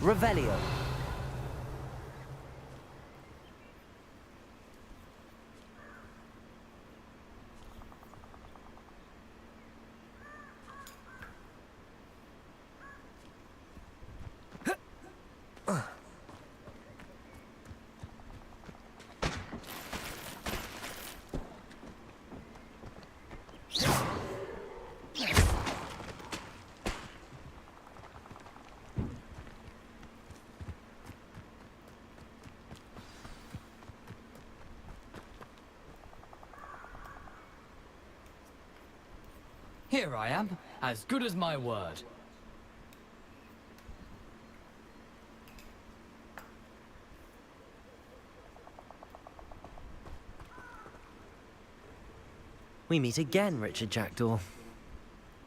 Revelio. Here I am, as good as my word. We meet again, Richard Jackdaw.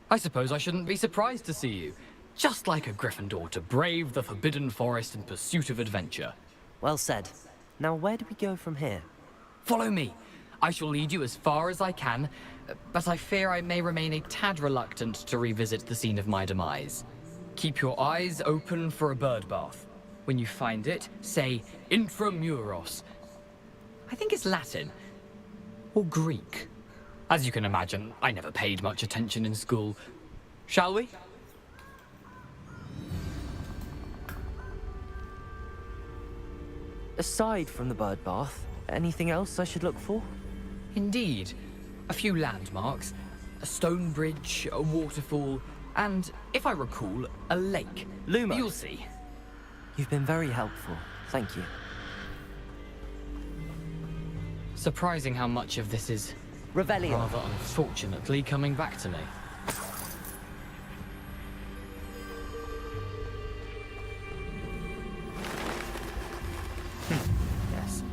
I suppose I shouldn't be surprised to see you. Just like a Gryffindor to brave the Forbidden Forest in pursuit of adventure. Well said. Now where do we go from here? Follow me. I shall lead you as far as I can, but I fear I may remain a tad reluctant to revisit the scene of my demise. Keep your eyes open for a bird bath. When you find it, say intramuros. I think it's Latin. Or Greek. As you can imagine, I never paid much attention in school. Shall we? Aside from the bird bath, anything else I should look for? Indeed. A few landmarks, a stone bridge, a waterfall, and, if I recall, a lake. Luma. You'll see. You've been very helpful. Thank you. Surprising how much of this is, Revelio. rather unfortunately, coming back to me. Yes.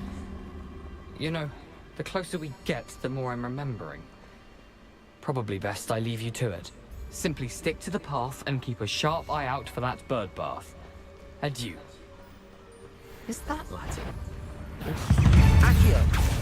You know, the closer we get, the more I'm remembering. Probably best I leave you to it. Simply stick to the path and keep a sharp eye out for that bird bath. Adieu. Is that Latin? Accio.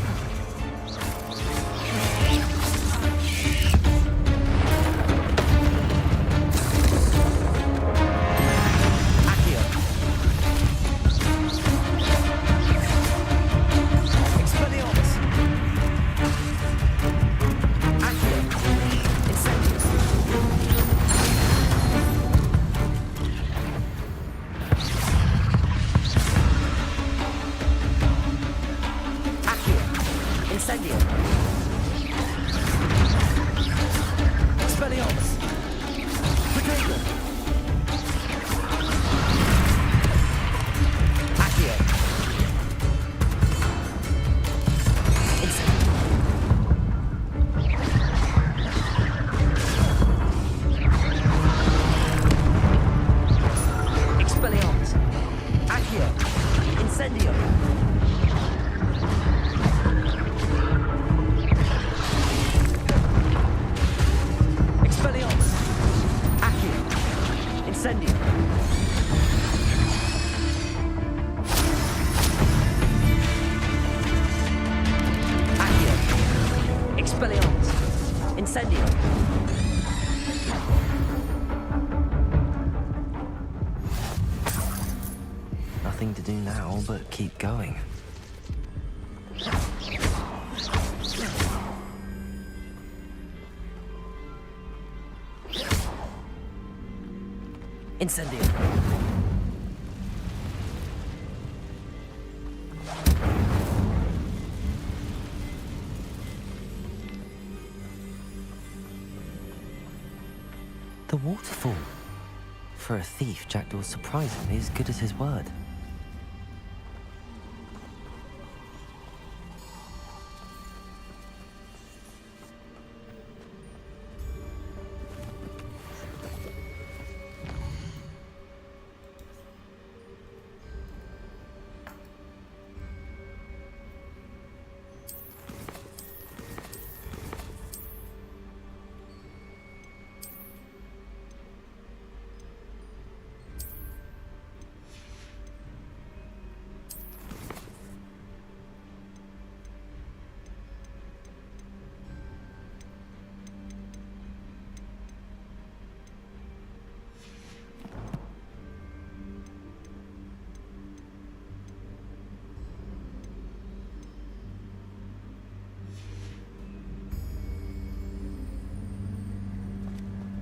Nothing to do now but keep going. Incendio. The waterfall. For a thief, Jackdaw's surprisingly as good as his word.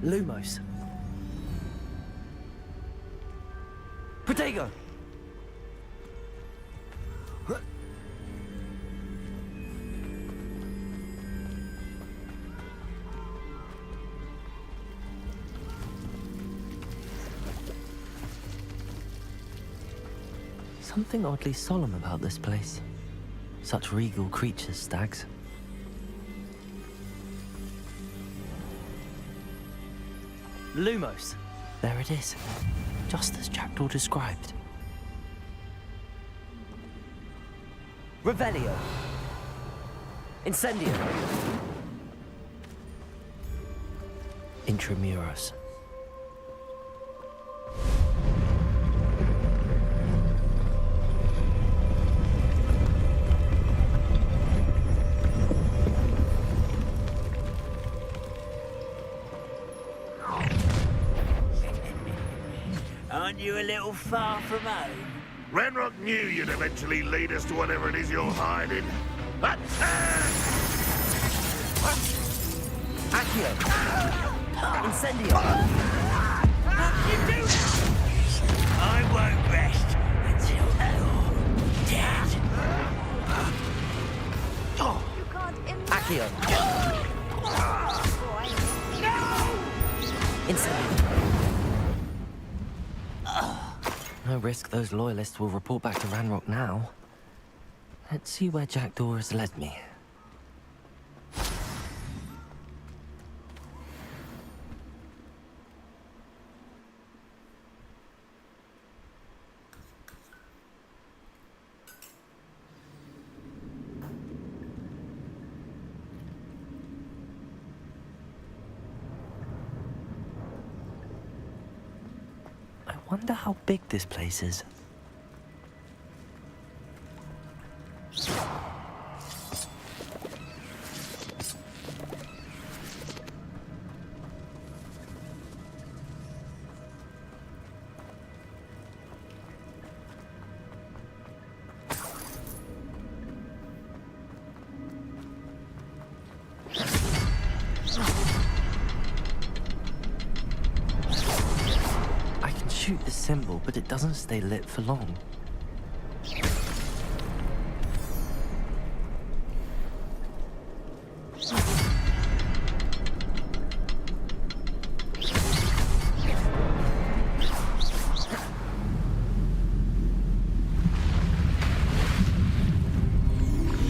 Lumos. Protego! Something oddly solemn about this place. Such regal creatures, stags. Lumos. There it is. Just as Jackdaw described. Revelio. Incendio. Intramuros. Aren't you a little far from home? Ranrock knew you'd eventually lead us to whatever it is you're hiding. Attack! Accio. Incendio. You do I won't rest until you're dead. You can't Accio. Incendio. No risk those loyalists will report back to Ranrock now. Let's see where Jackdaw has led me. I wonder how big this place is. Shoot the symbol, but it doesn't stay lit for long.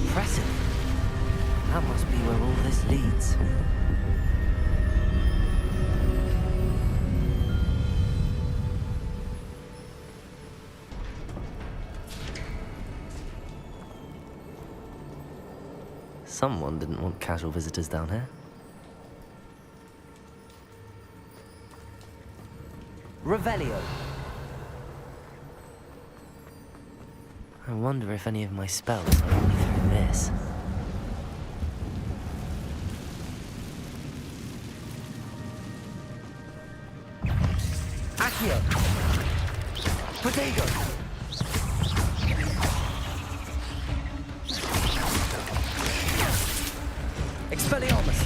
Impressive. That must be where all this leads. Someone didn't want casual visitors down here. Revelio. I wonder if any of my spells are only through this. Accio. Protego. Expelliarmus!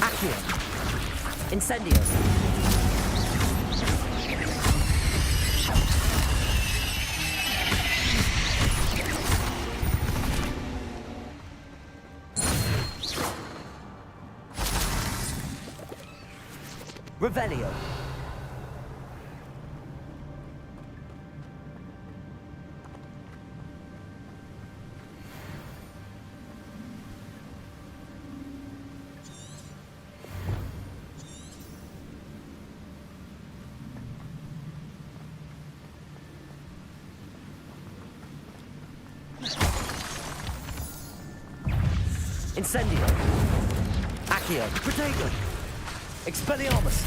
Accio! Incendio! Revelio! Incendio! Accio! Protego! Expelliarmus!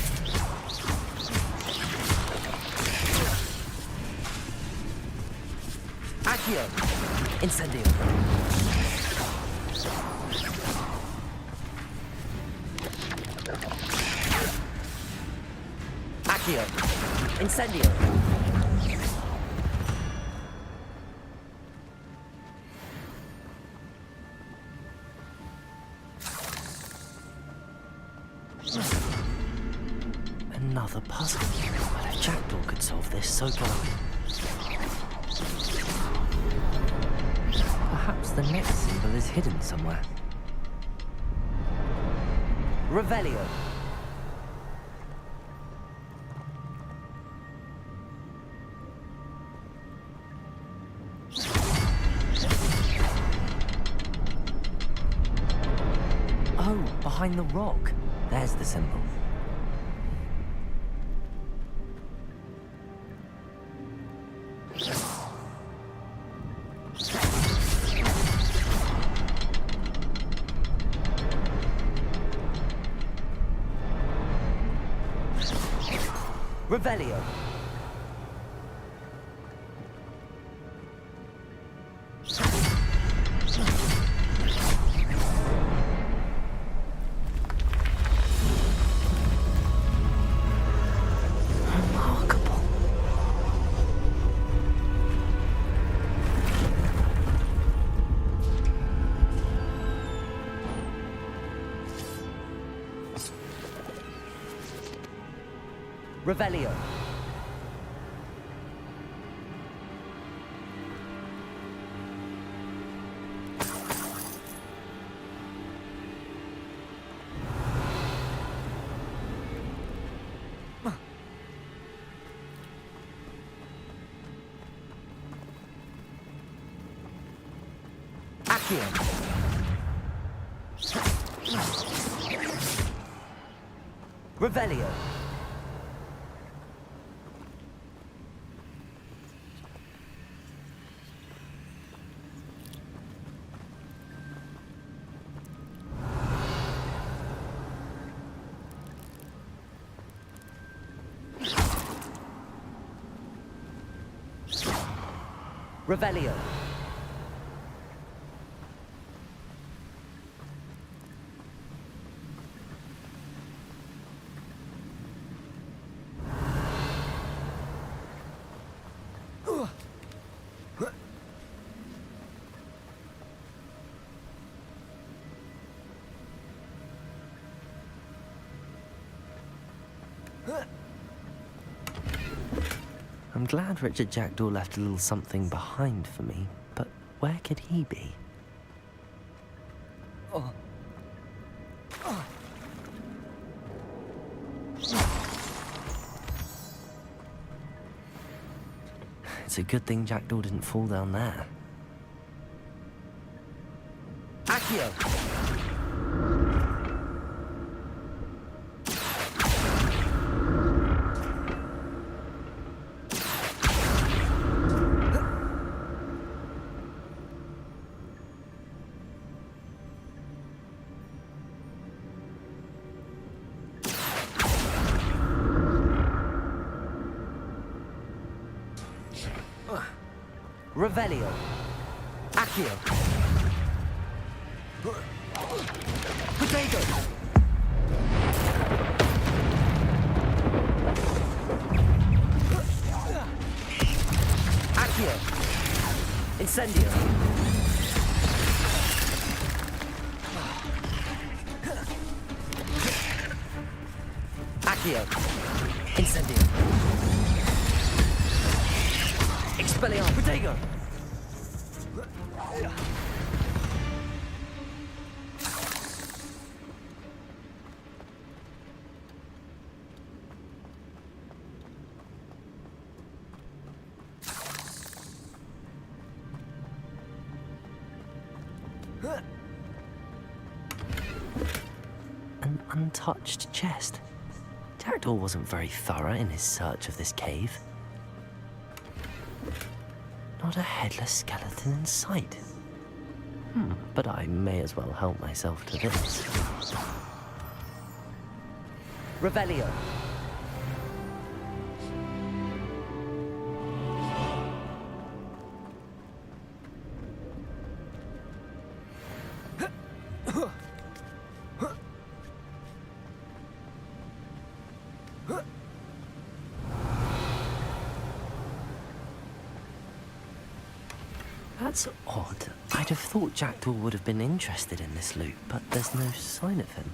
Accio! Incendio! Accio! Incendio! Another puzzle. Well, if Jackdaw could solve this, so can I. Perhaps the next symbol is hidden somewhere. Revelio. Oh, behind the rock. There's the symbol. Revelio. Remarkable. Revelio. Accio. Revelio. Revelio. I'm glad Richard Jackdaw left a little something behind for me, but where could he be? It's a good thing Jackdaw didn't fall down there. Accio! Revelio. Accio. Potato. Accio. Incendio. Accio. Incendio. Expelliarmus. Potato. An untouched chest. Jackdaw wasn't very thorough in his search of this cave. Not a headless skeleton in sight. But I may as well help myself to this. Revelio. That's odd. I'd have thought Jackdaw would have been interested in this loot, but there's no sign of him.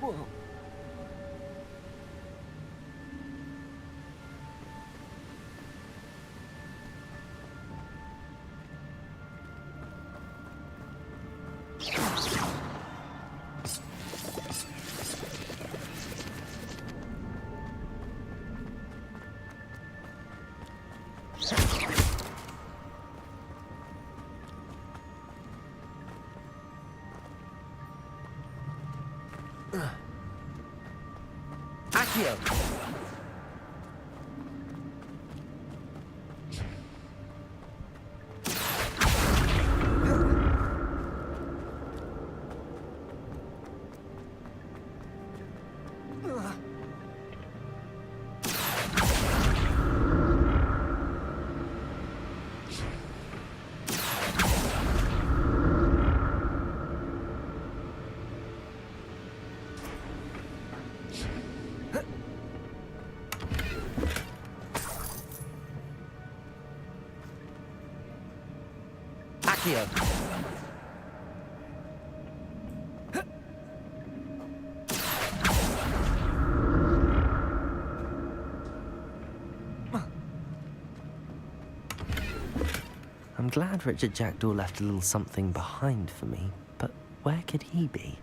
Whoa. Accio! Accio! I'm glad Richard Jackdaw left a little something behind for me, but where could he be?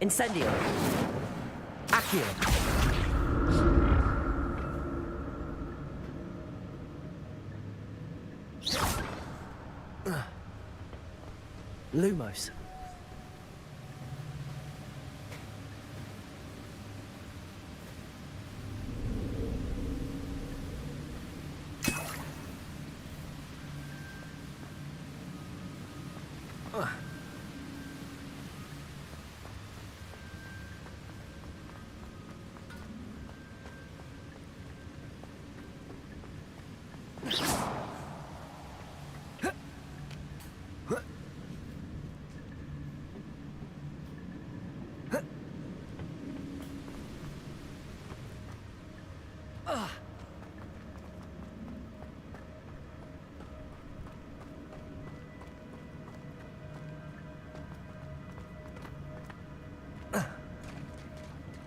Incendio! Accio! Lumos.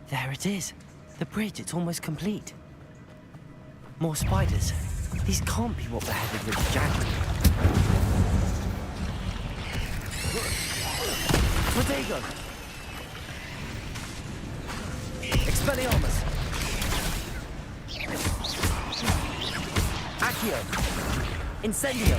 There it is. The bridge, it's almost complete. More spiders. These can't be what beheaded Richard Jackdaw. Protego! Expelliarmus! Accio! Incendio!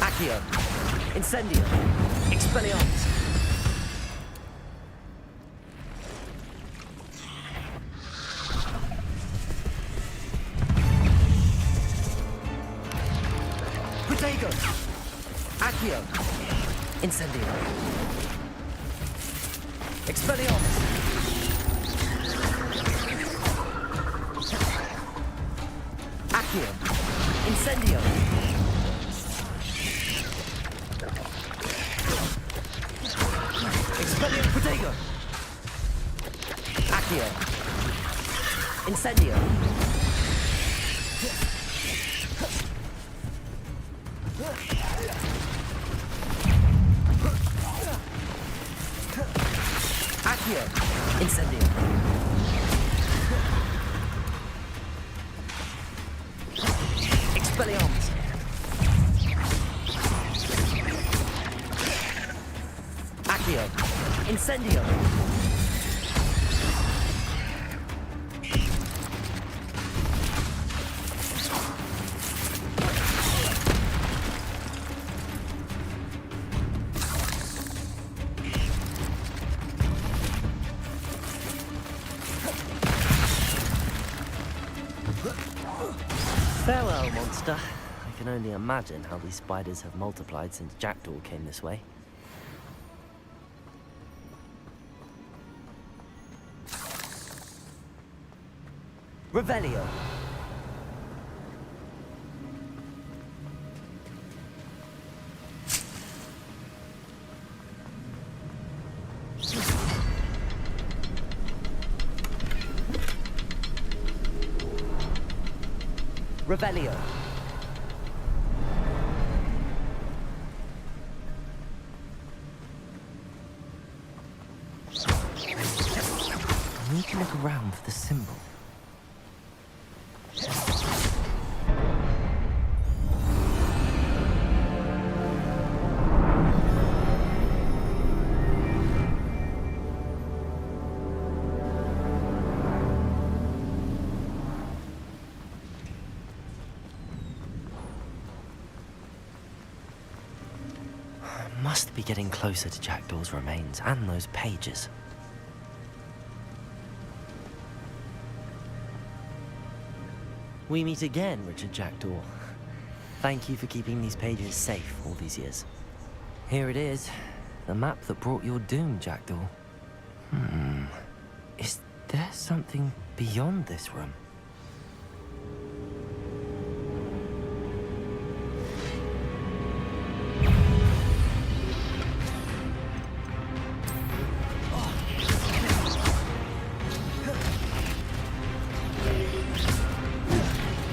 Accio! Incendio! Expelliarmus! Protego! Accio! Incendio! Expelliarmus! Accio! Incendio! Expelliarmus! Protego! Accio! Incendio! Accio! Incendio! Expelliarmus! Accio! Incendio! Farewell, monster. I can only imagine how these spiders have multiplied since Jackdaw came this way. Revelio. Revelio. I need to look around for the symbol. Must be getting closer to Jackdaw's remains and those pages. We meet again, Richard Jackdaw. Thank you for keeping these pages safe all these years. Here it is, the map that brought your doom, Jackdaw. Is there something beyond this room?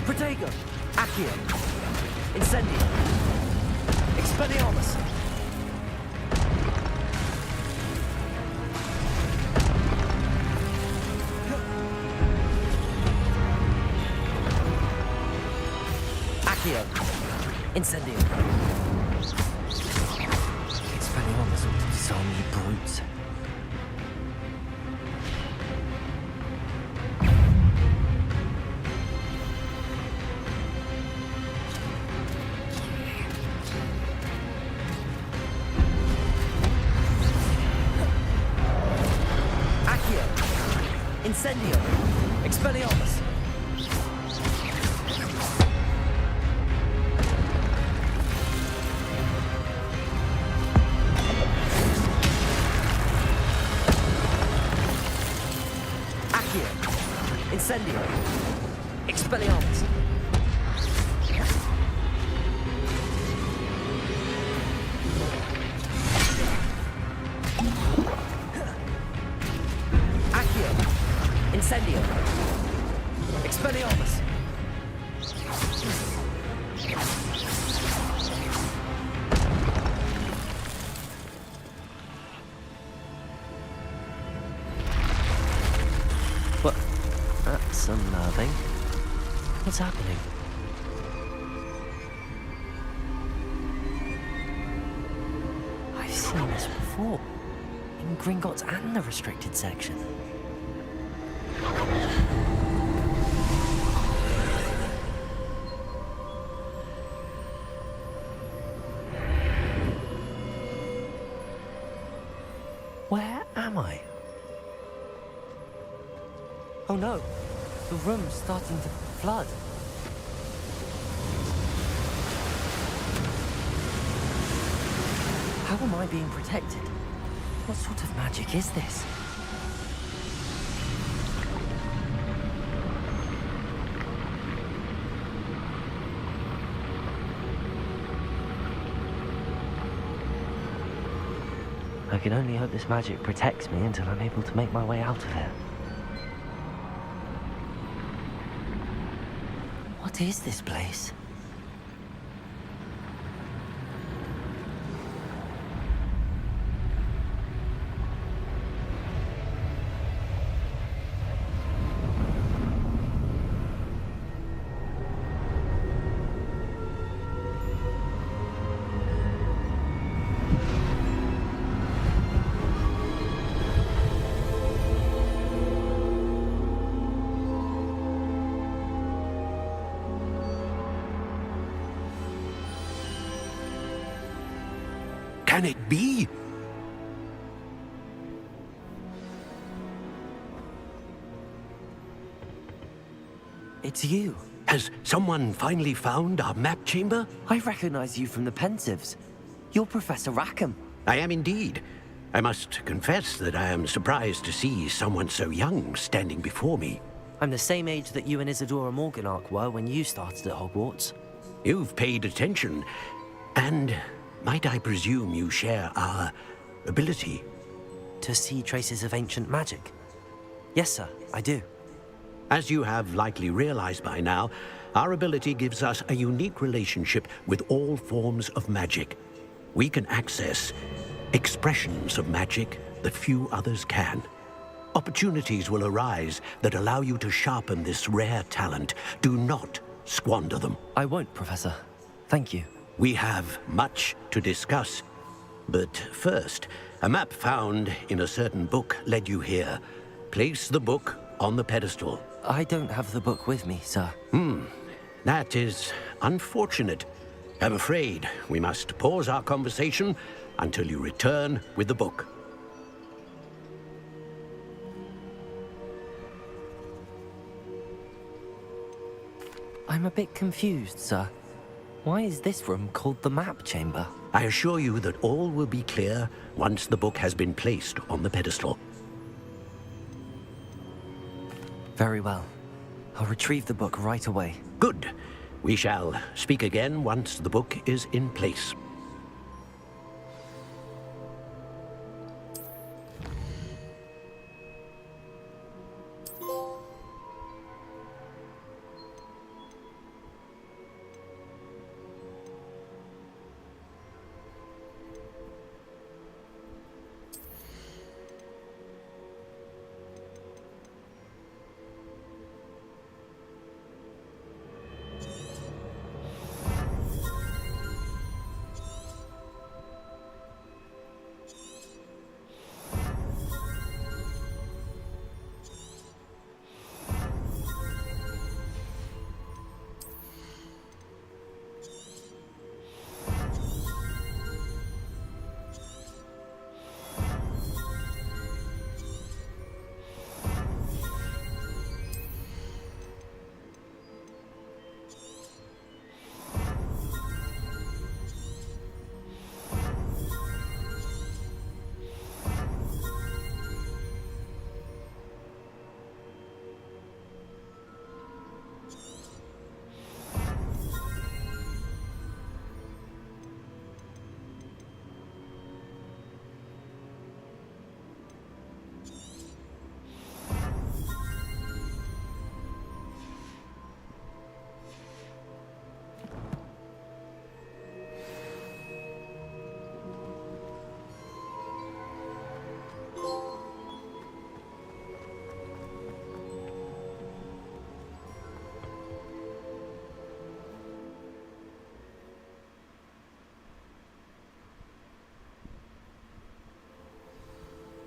Protego! Accio! Incendio! Expelliarmus! Accio! Incendio! Expelliarmus ought to disarm you brutes. Incendio! Expelliarmus! Accio! Incendio! Expelliarmus! Incendio! Expelliarmus! What? That's unnerving. What's happening? I've seen this before. In Gringotts and the restricted section. Where am I? Oh no, the room's starting to flood. How am I being protected? What sort of magic is this? I can only hope this magic protects me until I'm able to make my way out of here. What is this place? can it be? It's you. Has someone finally found our map chamber? I recognize you from the Pensives. You're Professor Rackham. I am indeed. I must confess that I am surprised to see someone so young standing before me. I'm the same age that you and Isadora Morganach were when you started at Hogwarts. You've paid attention, and might I presume you share our ability? To see traces of ancient magic? Yes, sir, I do. As you have likely realized by now, our ability gives us a unique relationship with all forms of magic. We can access expressions of magic that few others can. Opportunities will arise that allow you to sharpen this rare talent. Do not squander them. I won't, Professor. Thank you. We have much to discuss. But first, a map found in a certain book led you here. Place the book on the pedestal. I don't have the book with me, sir. That is unfortunate. I'm afraid we must pause our conversation until you return with the book. I'm a bit confused, sir. Why is this room called the map chamber? I assure you that all will be clear once the book has been placed on the pedestal. Very well. I'll retrieve the book right away. Good. We shall speak again once the book is in place.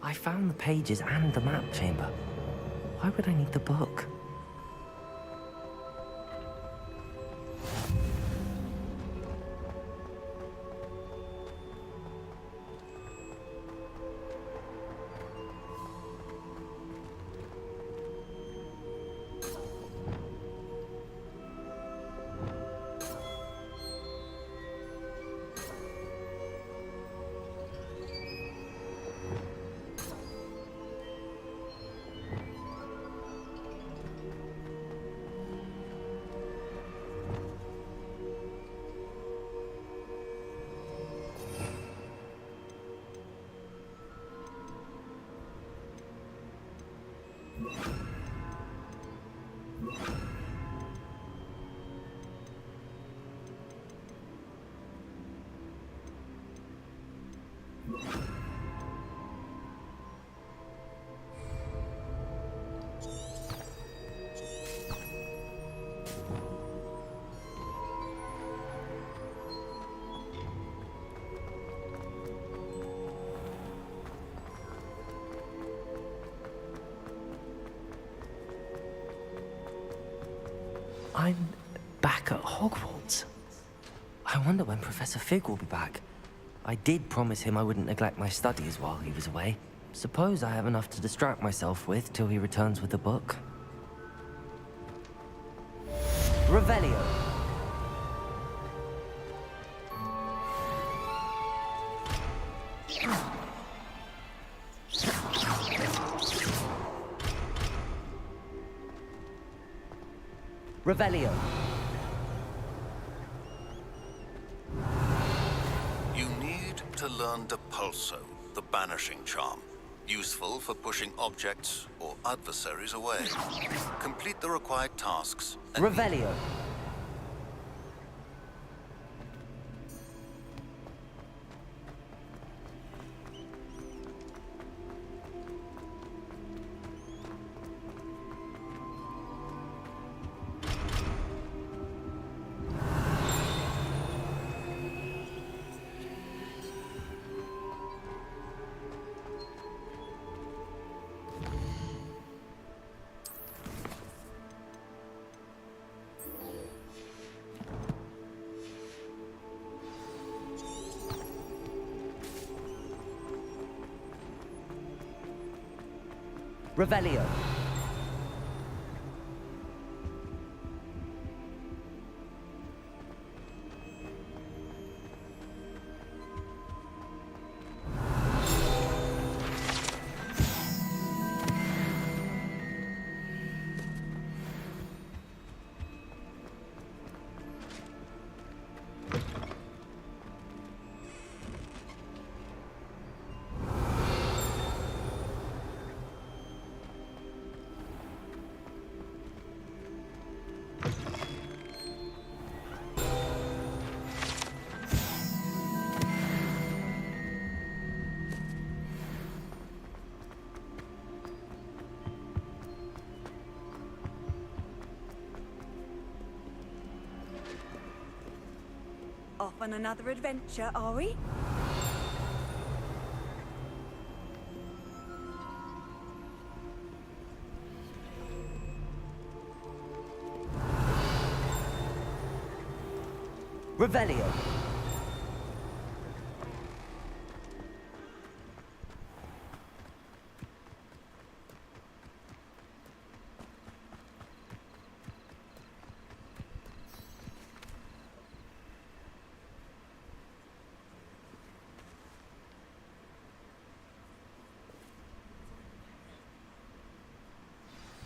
I found the pages and the map chamber. Why would I need the book? I'm back at Hogwarts. I wonder when Professor Fig will be back. I did promise him I wouldn't neglect my studies while he was away. Suppose I have enough to distract myself with till he returns with the book. Revelio. Revelio. You need to learn Depulso, the banishing charm. Useful for pushing objects or adversaries away. Complete the required tasks. And Revelio. Revelio. Off on another adventure, are we? Revelio.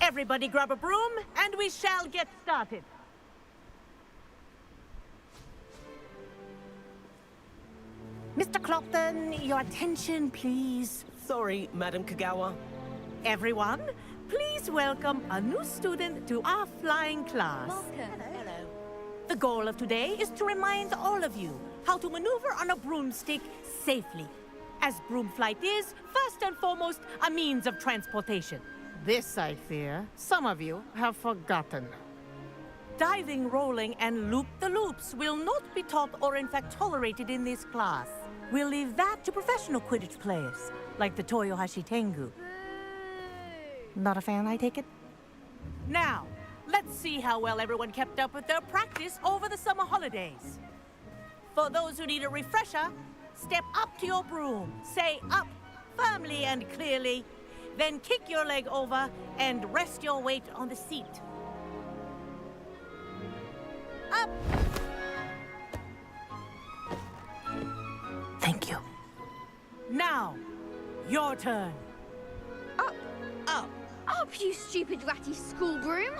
Everybody grab a broom, and we shall get started. Mr. Clopton, your attention, please. Sorry, Madam Kagawa. Everyone, please welcome a new student to our flying class. Hello. The goal of today is to remind all of you how to maneuver on a broomstick safely, as broom flight is, first and foremost, a means of transportation. This, I fear, some of you have forgotten. Diving, rolling, and loop-the-loops will not be taught or in fact tolerated in this class. We'll leave that to professional Quidditch players, like the Toyohashi Tengu. Not a fan, I take it? Now, let's see how well everyone kept up with their practice over the summer holidays. For those who need a refresher, step up to your broom, say up firmly and clearly, then kick your leg over and rest your weight on the seat. Up! Thank you. Now, your turn. Up, up, up, you stupid ratty school broom!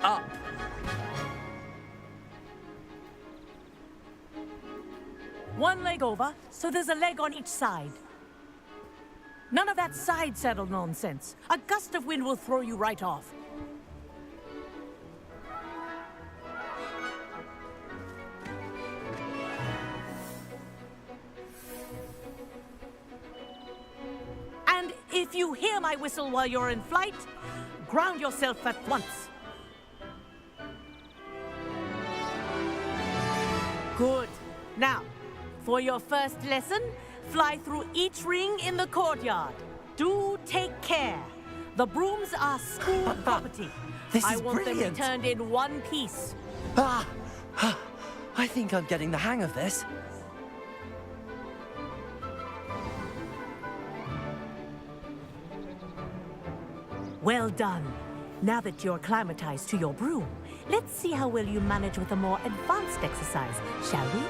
Up. One leg over, so there's a leg on each side. None of that side saddle nonsense. A gust of wind will throw you right off. And if you hear my whistle while you're in flight, ground yourself at once. Good. Now, for your first lesson, fly through each ring in the courtyard. Do take care. The brooms are school property. This I is want them brilliant. returned in one piece. Ah! I think I'm getting the hang of this. Well done. Now that you're acclimatized to your broom, let's see how well you manage with a more advanced exercise, shall we?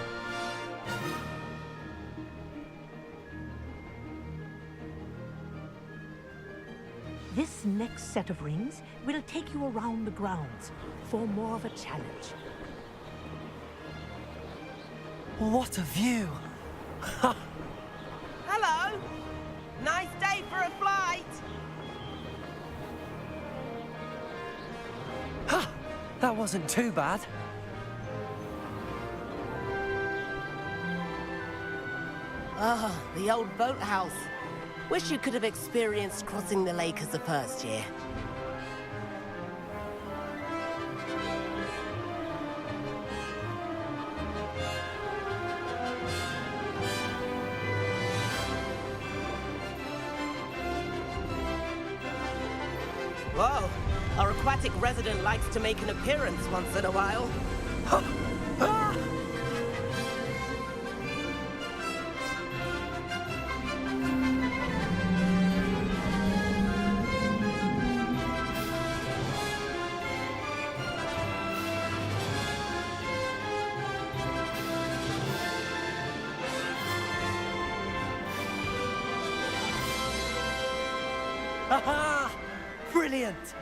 This next set of rings will take you around the grounds for more of a challenge. What a view! Hello! Nice day for a flight! Ha! That wasn't too bad. Ah, the old boathouse. Wish you could have experienced crossing the lake as a first year. Whoa, our aquatic resident likes to make an appearance once in a while. Ha! Brilliant!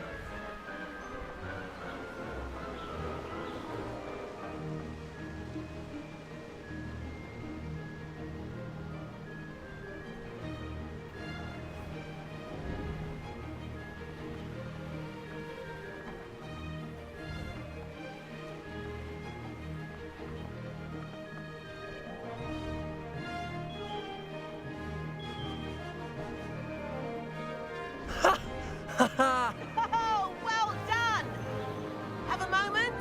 Oh, well done! Have a moment?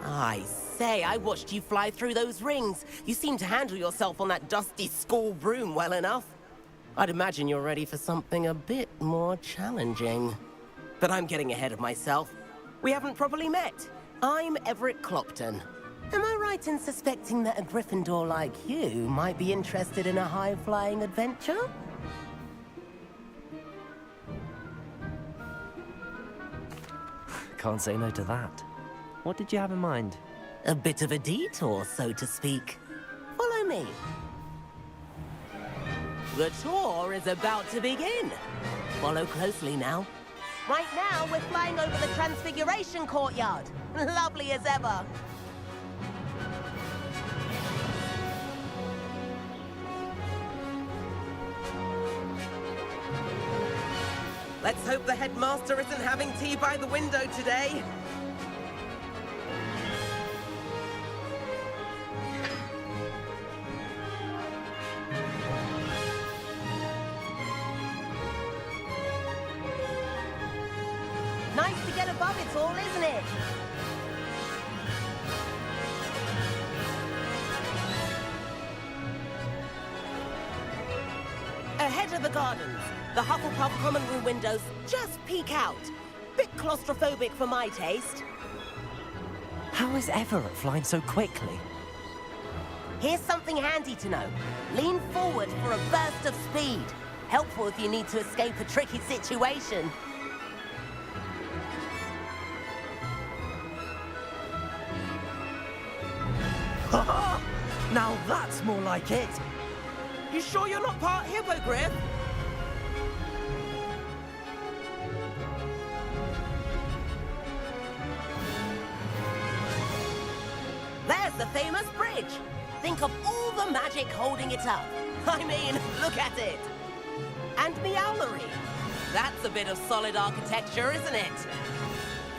I say, I watched you fly through those rings. You seem to handle yourself on that dusty school broom well enough. I'd imagine you're ready for something a bit more challenging. But I'm getting ahead of myself. We haven't properly met. I'm Everett Clopton. Am I right in suspecting that a Gryffindor like you might be interested in a high-flying adventure? Can't say no to that. What did you have in mind? A bit of a detour, so to speak. Follow me. The tour is about to begin. Follow closely now. Right now, we're flying over the Transfiguration Courtyard. Lovely as ever. Let's hope the headmaster isn't having tea by the window today. Nice to get above it all, isn't it? Ahead of the gardens, the Hufflepuff common room windows just peek out. Bit claustrophobic for my taste. How is Everett flying so quickly? Here's something handy to know. Lean forward for a burst of speed. Helpful if you need to escape a tricky situation. Now that's more like it! You sure you're not part hippogriff? There's the famous bridge. Think of all the magic holding it up. I mean, look at it. And Meowlery. That's a bit of solid architecture, isn't it?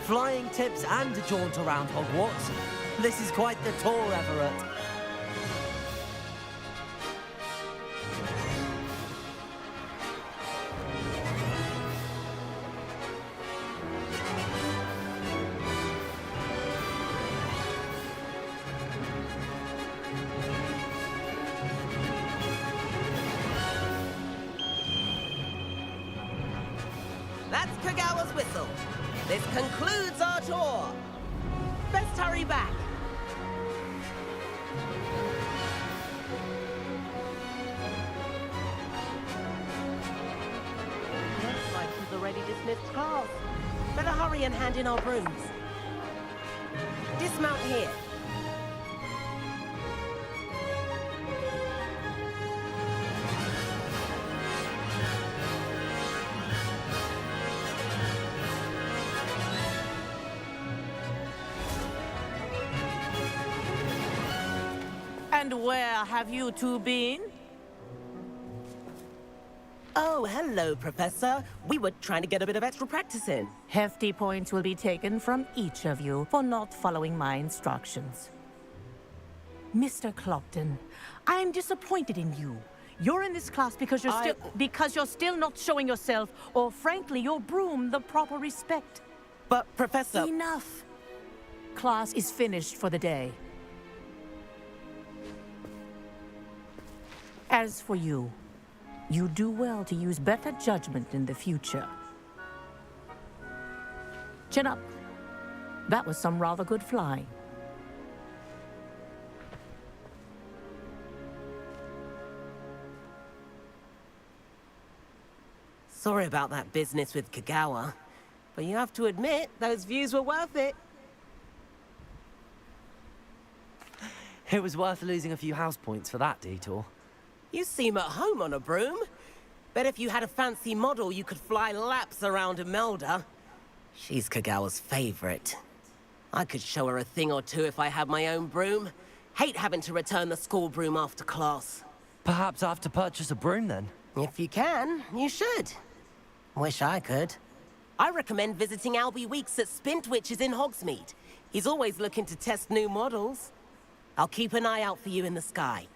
Flying tips and a jaunt around Hogwarts. This is quite the tour, Everett. That's Kagawa's whistle. This concludes our tour. Best hurry back. Looks like we've already dismissed class. Better hurry and hand in our brooms. Dismount here. And where have you two been? Oh, hello, Professor. We were trying to get a bit of extra practice in. Hefty points will be taken from each of you for not following my instructions. Mr. Clopton, I'm disappointed in you. You're in this class because you're still not showing yourself, or frankly, your broom the proper respect. But, Professor... Enough. Class is finished for the day. As for you, you do well to use better judgment in the future. Chin up. That was some rather good flying. Sorry about that business with Kagawa, but you have to admit, those views were worth it. It was worth losing a few house points for that detour. You seem at home on a broom. Bet if you had a fancy model, you could fly laps around Imelda. She's Kagawa's favorite. I could show her a thing or two if I had my own broom. Hate having to return the school broom after class. Perhaps I have to purchase a broom then? If you can, you should. Wish I could. I recommend visiting Albie Weeks at Spintwitches in Hogsmeade. He's always looking to test new models. I'll keep an eye out for you in the sky.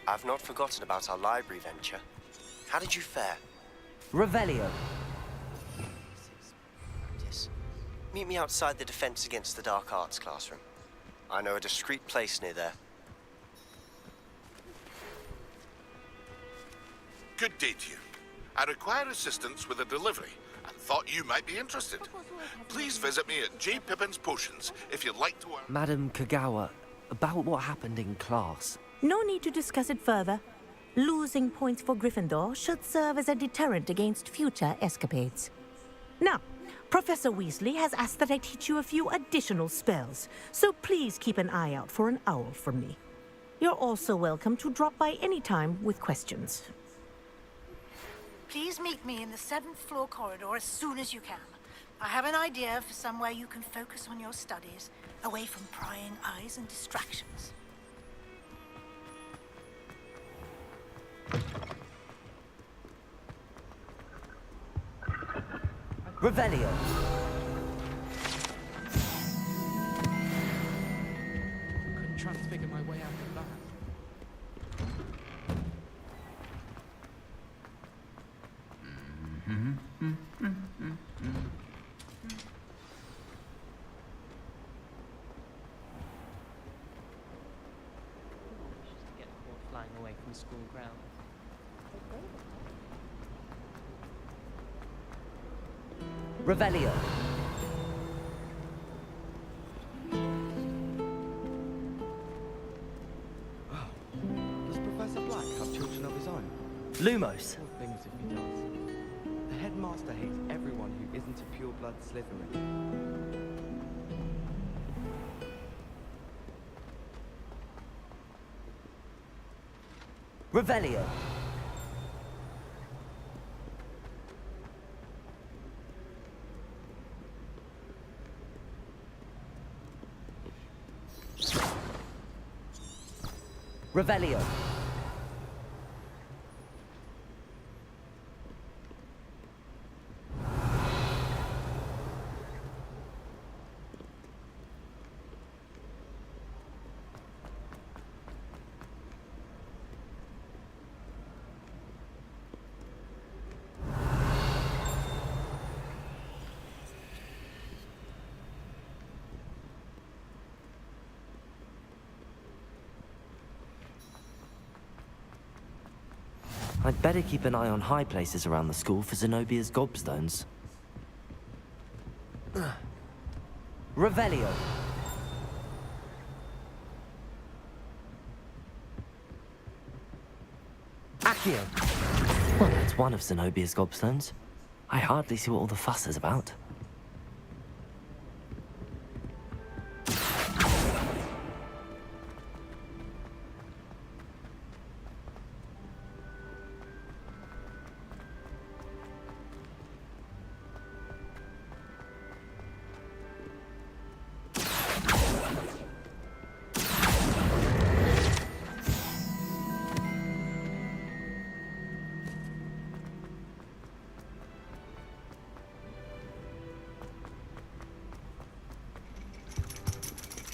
I've not forgotten about our library venture. How did you fare? Revelio. Meet me outside the Defense Against the Dark Arts classroom. I know a discreet place near there. Good day to you. I require assistance with a delivery and thought you might be interested. Please visit me at J. Pippin's Potions if you'd like to... Madam Kagawa, about what happened in class. No need to discuss it further. Losing points for Gryffindor should serve as a deterrent against future escapades. Now, Professor Weasley has asked that I teach you a few additional spells, so please keep an eye out for an owl from me. You're also welcome to drop by any time with questions. Please meet me in the 7th floor corridor as soon as you can. I have an idea for somewhere you can focus on your studies, away from prying eyes and distractions. Revelio. Couldn't transfigure my way out of that. Get caught flying away from school grounds. Revelio. Does Professor Black have children of his own? Lumos. Poor things if he does. The headmaster hates everyone who isn't a pure-blood Slytherin. Revelio. Revelio. I'd better keep an eye on high places around the school for Zenobia's gobstones. Revelio. Accio. Well, that's one of Zenobia's gobstones. I hardly see what all the fuss is about.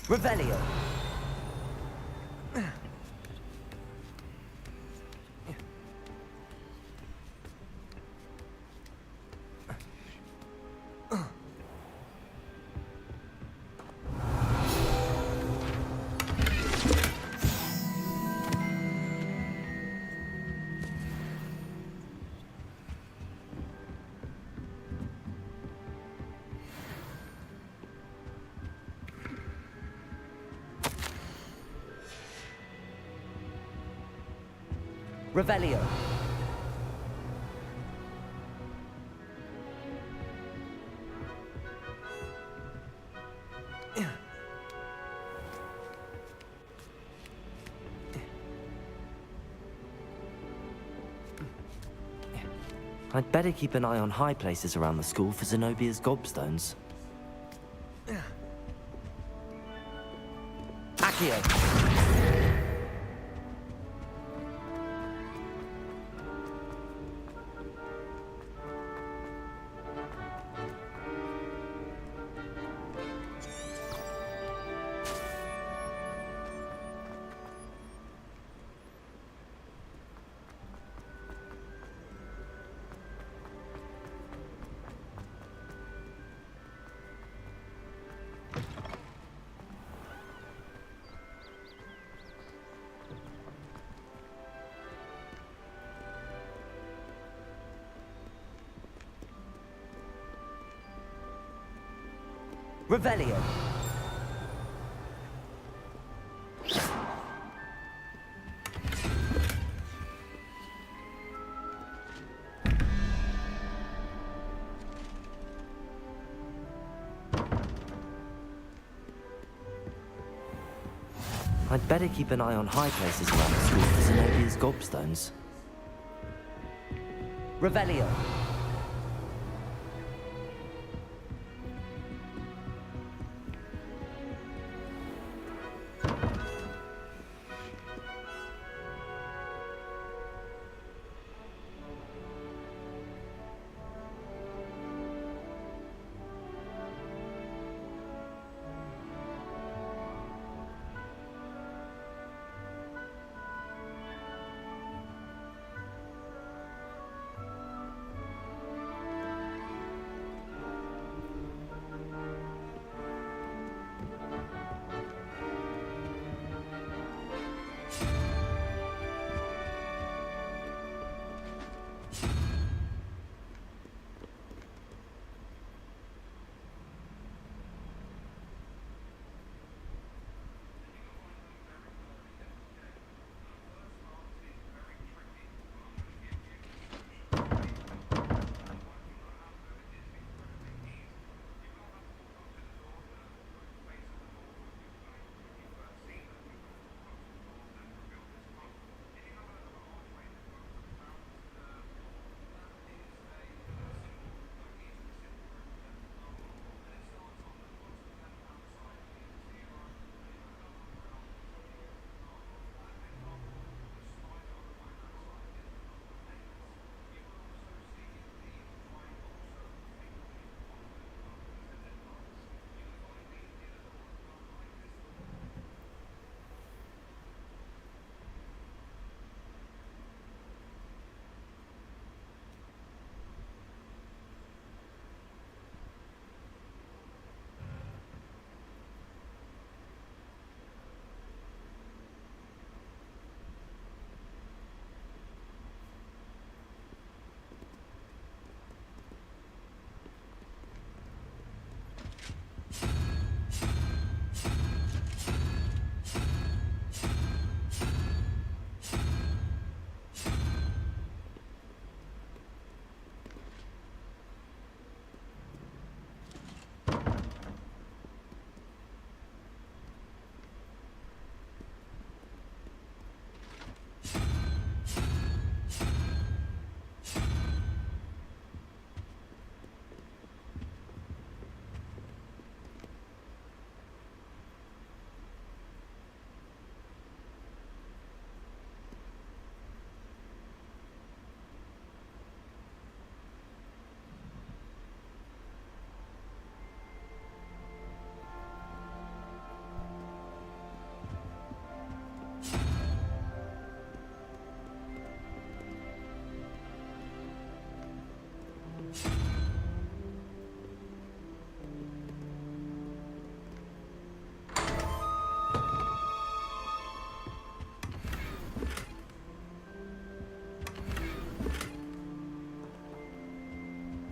Revelio. Revelio. I'd better keep an eye on high places around the school for Zenobia's gobstones. Accio. Revelio. I'd better keep an eye on high places around the school for Zenobia's gobstones. Revelio.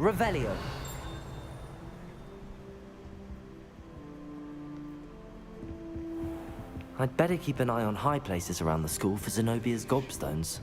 Revelio. I'd better keep an eye on high places around the school for Zenobia's gobstones.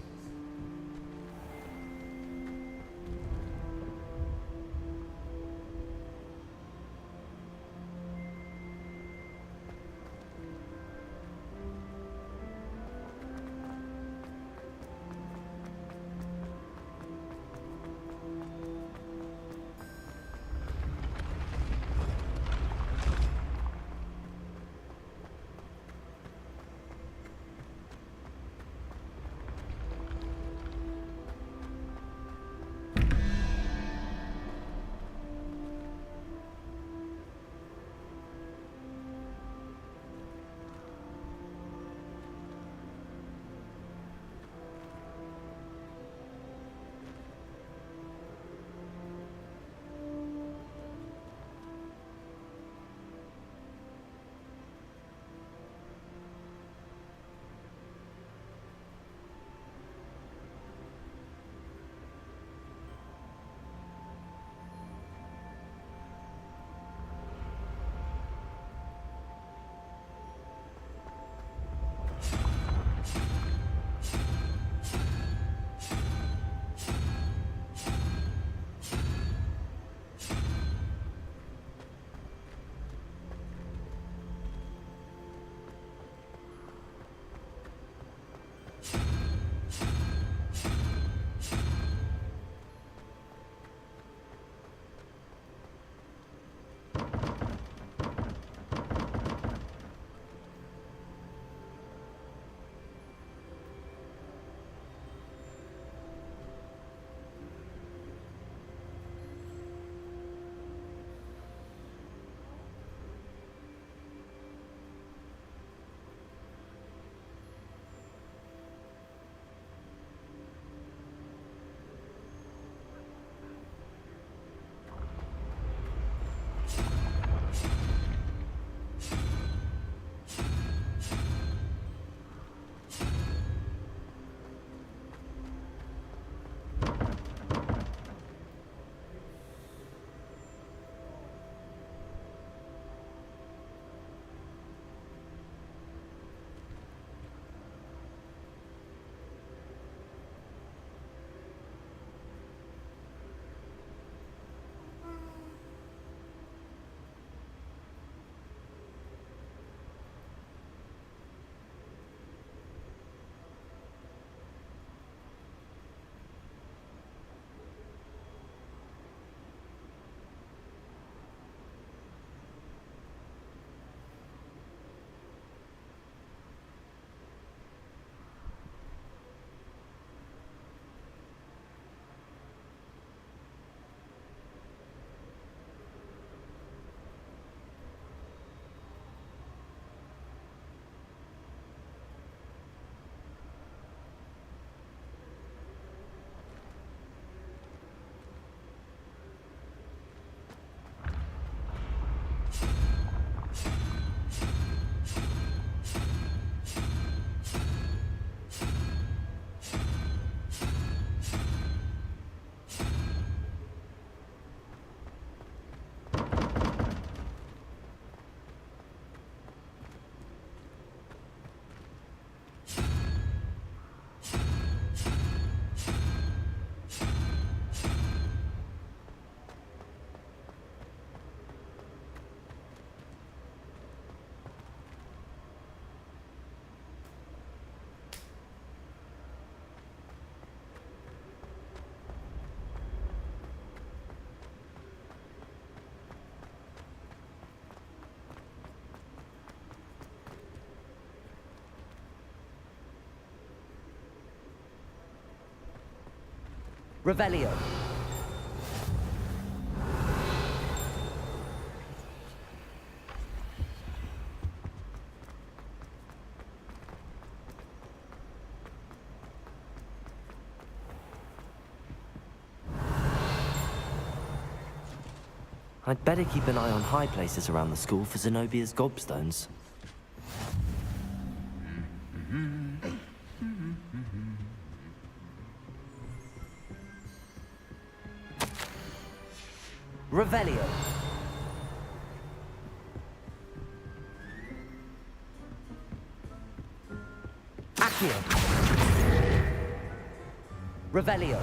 Revelio. I'd better keep an eye on high places around the school for Zenobia's gobstones. Revelio. Accio. Revelio.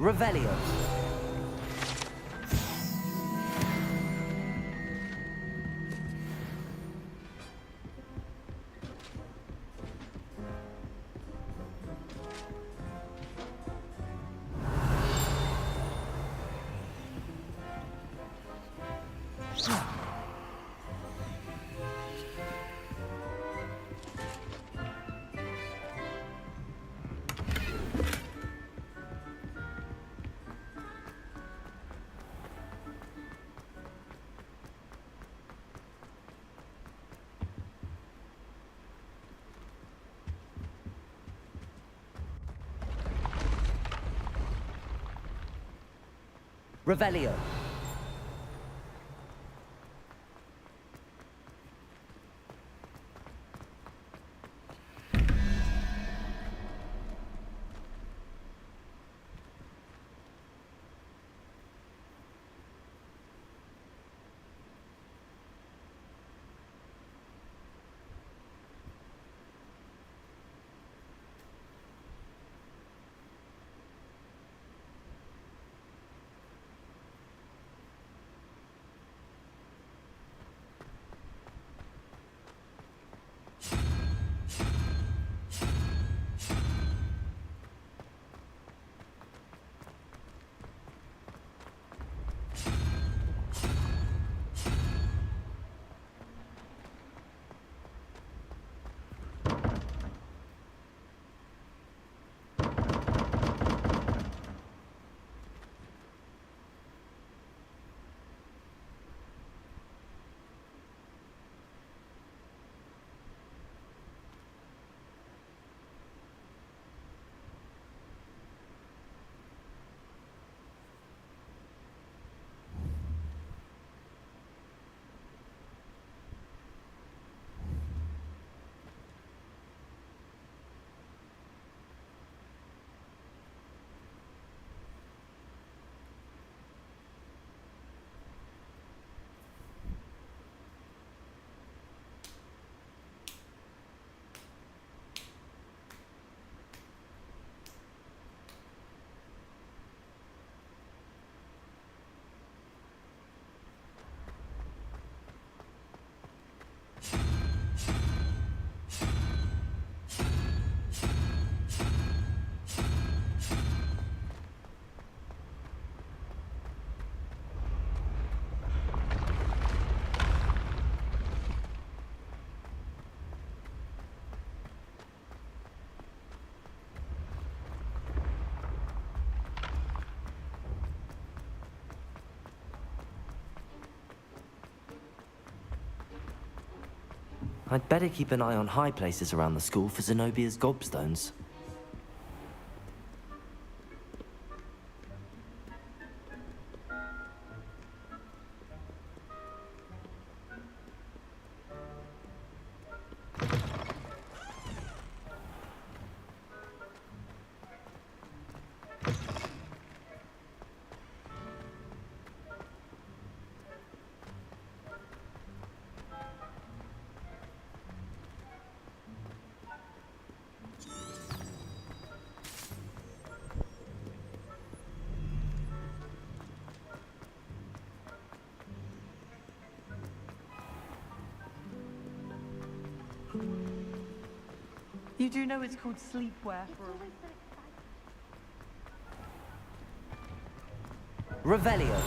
Revelio. Revelio. I'd better keep an eye on high places around the school for Zenobia's gobstones. You do know it's called sleepwear for a reason. Revelio.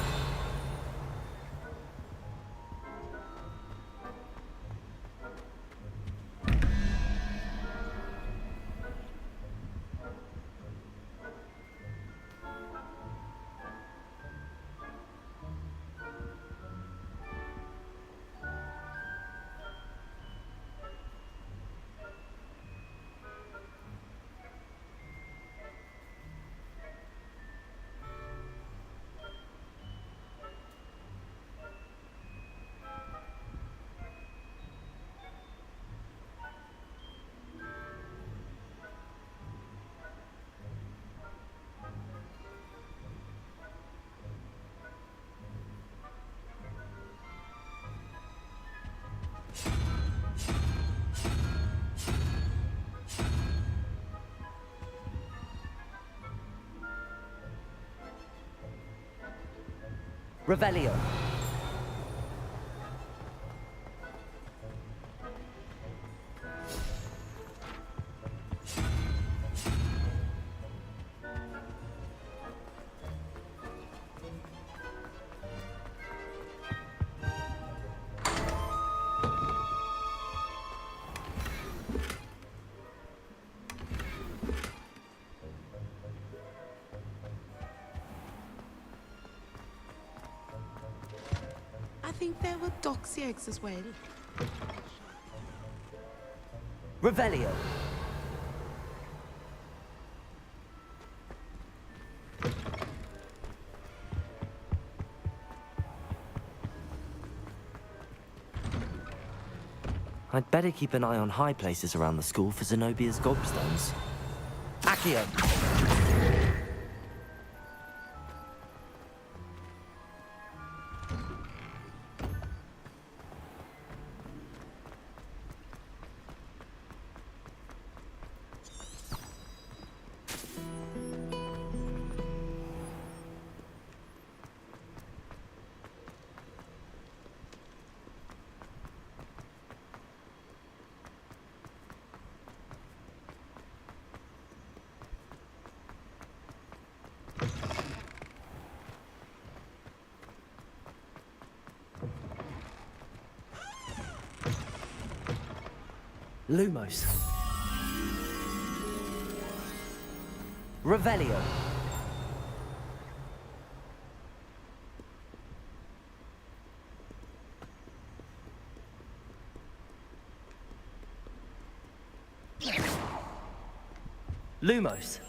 Revelio. I think there were doxy eggs as well. Revelio. I'd better keep an eye on high places around the school for Zenobia's gobstones. Accio. Lumos. Revelio. Lumos.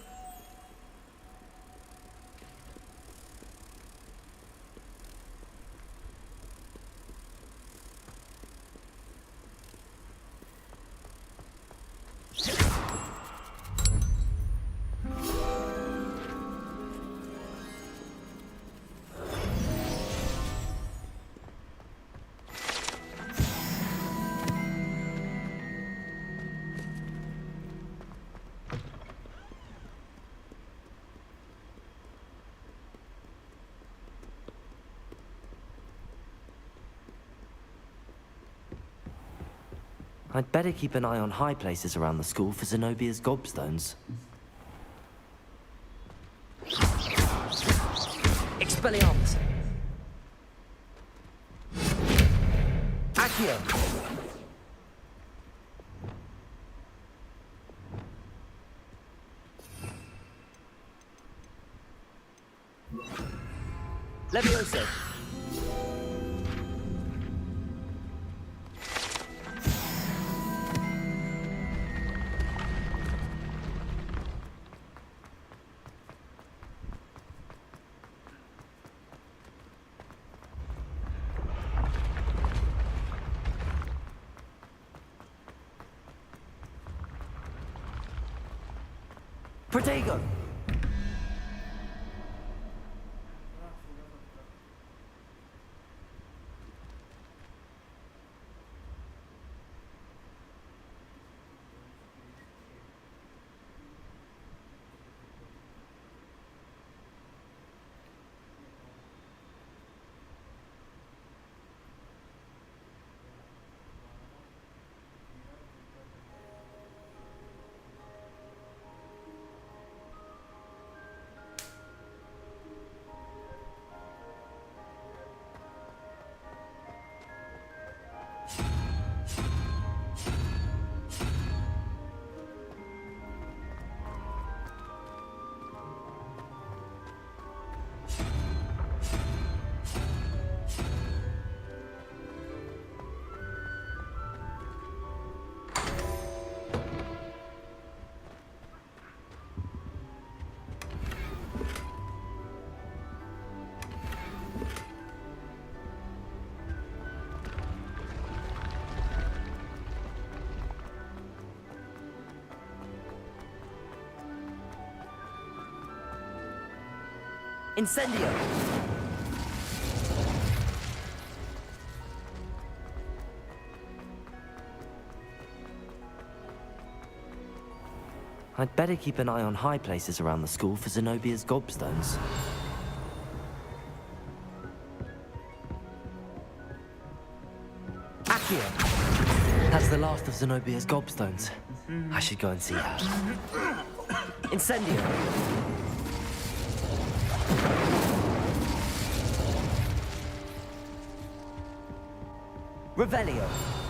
I'd better keep an eye on high places around the school for Zenobia's gobstones. Expelliarmus. Accio. Levioso. Protego! Incendio! I'd better keep an eye on high places around the school for Zenobia's gobstones. Accio! That's the last of Zenobia's gobstones. I should go and see her. Incendio! Revelio!